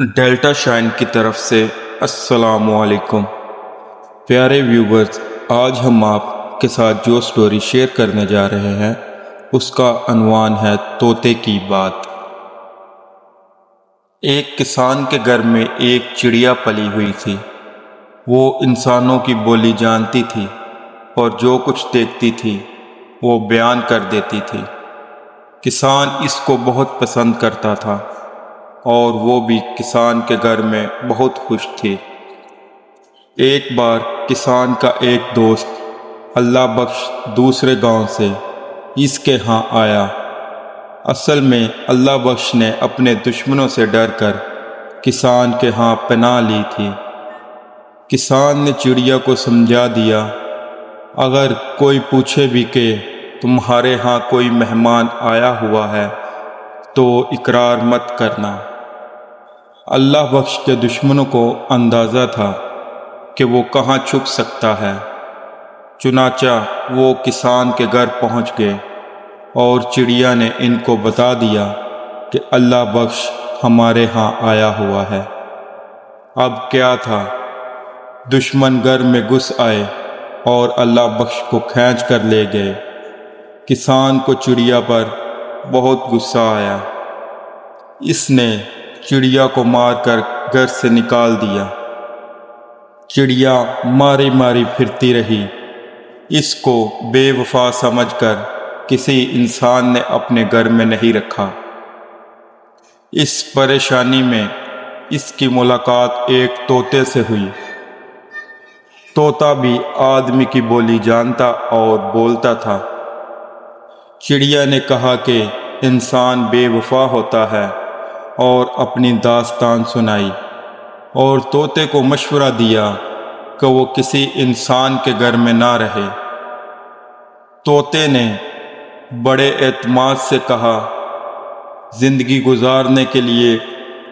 Delta shine کی طرف سے السلام علیکم پیارے ویورز، آج ہم آپ کے ساتھ جو سٹوری شیئر کرنے جا رہے ہیں اس کا عنوان ہے طوطے کی بات۔ ایک کسان کے گھر میں ایک چڑیا پلی ہوئی تھی۔ وہ انسانوں کی بولی جانتی تھی اور جو کچھ دیکھتی تھی وہ بیان کر دیتی تھی۔ کسان اس کو بہت پسند کرتا تھا اور وہ بھی کسان کے گھر میں بہت خوش تھی۔ ایک بار کسان کا ایک دوست اللہ بخش دوسرے گاؤں سے اس کے ہاں آیا۔ اصل میں اللہ بخش نے اپنے دشمنوں سے ڈر کر کسان کے ہاں پناہ لی تھی۔ کسان نے چڑیا کو سمجھا دیا، اگر کوئی پوچھے بھی کہ تمہارے ہاں کوئی مہمان آیا ہوا ہے تو اقرار مت کرنا۔ اللہ بخش کے دشمنوں کو اندازہ تھا کہ وہ کہاں چھپ سکتا ہے، چنانچہ وہ کسان کے گھر پہنچ گئے اور چڑیا نے ان کو بتا دیا کہ اللہ بخش ہمارے ہاں آیا ہوا ہے۔ اب کیا تھا، دشمن گھر میں گھس آئے اور اللہ بخش کو کھینچ کر لے گئے۔ کسان کو چڑیا پر بہت غصہ آیا۔ اس نے چڑیا کو مار کر گھر سے نکال دیا۔ چڑیا ماری ماری پھرتی رہی۔ اس کو بے وفا سمجھ کر کسی انسان نے اپنے گھر میں نہیں رکھا۔ اس پریشانی میں اس کی ملاقات ایک طوطے سے ہوئی۔ طوطا بھی آدمی کی بولی جانتا اور بولتا تھا۔ چڑیا نے کہا کہ انسان بے وفا ہوتا ہے اور اپنی داستان سنائی، اور طوطے کو مشورہ دیا کہ وہ کسی انسان کے گھر میں نہ رہے۔ طوطے نے بڑے اعتماد سے کہا، زندگی گزارنے کے لیے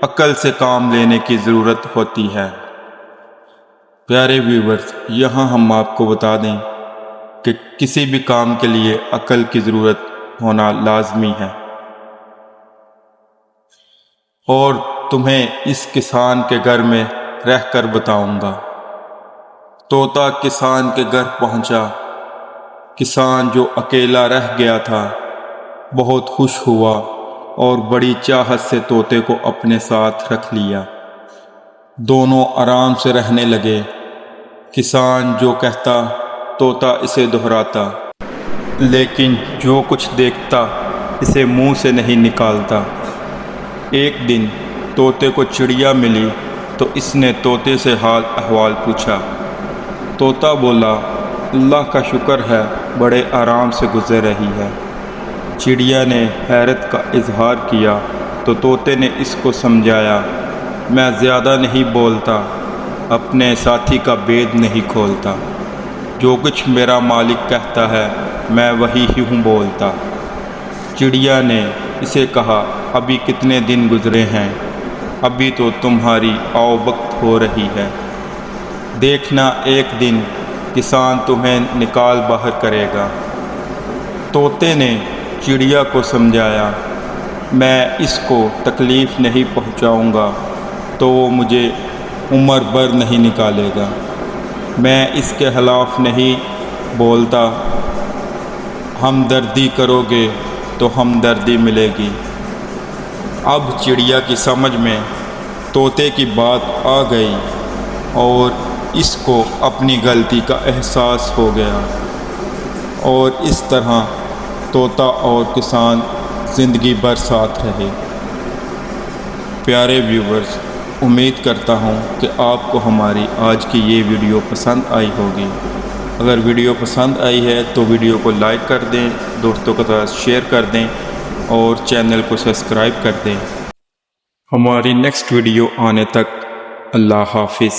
عقل سے کام لینے کی ضرورت ہوتی ہے۔ پیارے ویورز، یہاں ہم آپ کو بتا دیں کہ کسی بھی کام کے لیے عقل کی ضرورت ہونا لازمی ہے، اور تمہیں اس کسان کے گھر میں رہ کر بتاؤں گا۔ طوطا کسان کے گھر پہنچا۔ کسان جو اکیلا رہ گیا تھا بہت خوش ہوا اور بڑی چاہت سے طوطے کو اپنے ساتھ رکھ لیا۔ دونوں آرام سے رہنے لگے۔ کسان جو کہتا طوطا اسے دہراتا، لیکن جو کچھ دیکھتا اسے منہ سے نہیں نکالتا۔ ایک دن طوطے کو چڑیا ملی تو اس نے طوطے سے حال احوال پوچھا۔ طوطا بولا، اللہ کا شکر ہے، بڑے آرام سے گزر رہی ہے۔ چڑیا نے حیرت کا اظہار کیا تو طوطے نے اس کو سمجھایا، میں زیادہ نہیں بولتا، اپنے ساتھی کا بید نہیں کھولتا، جو کچھ میرا مالک کہتا ہے میں وہی ہوں بولتا۔ چڑیا نے اسے کہا، ابھی کتنے دن گزرے ہیں، ابھی تو تمہاری آؤ وقت ہو رہی ہے، دیکھنا ایک دن کسان تمہیں نکال باہر کرے گا۔ طوطے نے چڑیا کو سمجھایا، میں اس کو تکلیف نہیں پہنچاؤں گا تو وہ مجھے عمر بھر نہیں نکالے گا، میں اس کے خلاف نہیں بولتا، ہمدردی کرو گے تو ہمدردی ملے گی۔ اب چڑیا کی سمجھ میں طوطے کی بات آ گئی اور اس کو اپنی غلطی کا احساس ہو گیا، اور اس طرح طوطا اور کسان زندگی بھر ساتھ رہے۔ پیارے ویورز، امید کرتا ہوں کہ آپ کو ہماری آج کی یہ ویڈیو پسند آئی ہوگی۔ اگر ویڈیو پسند آئی ہے تو ویڈیو کو لائک کر دیں، دوستوں کے ساتھ شیئر کر دیں اور چینل کو سبسکرائب کر دیں۔ ہماری نیکسٹ ویڈیو آنے تک اللہ حافظ۔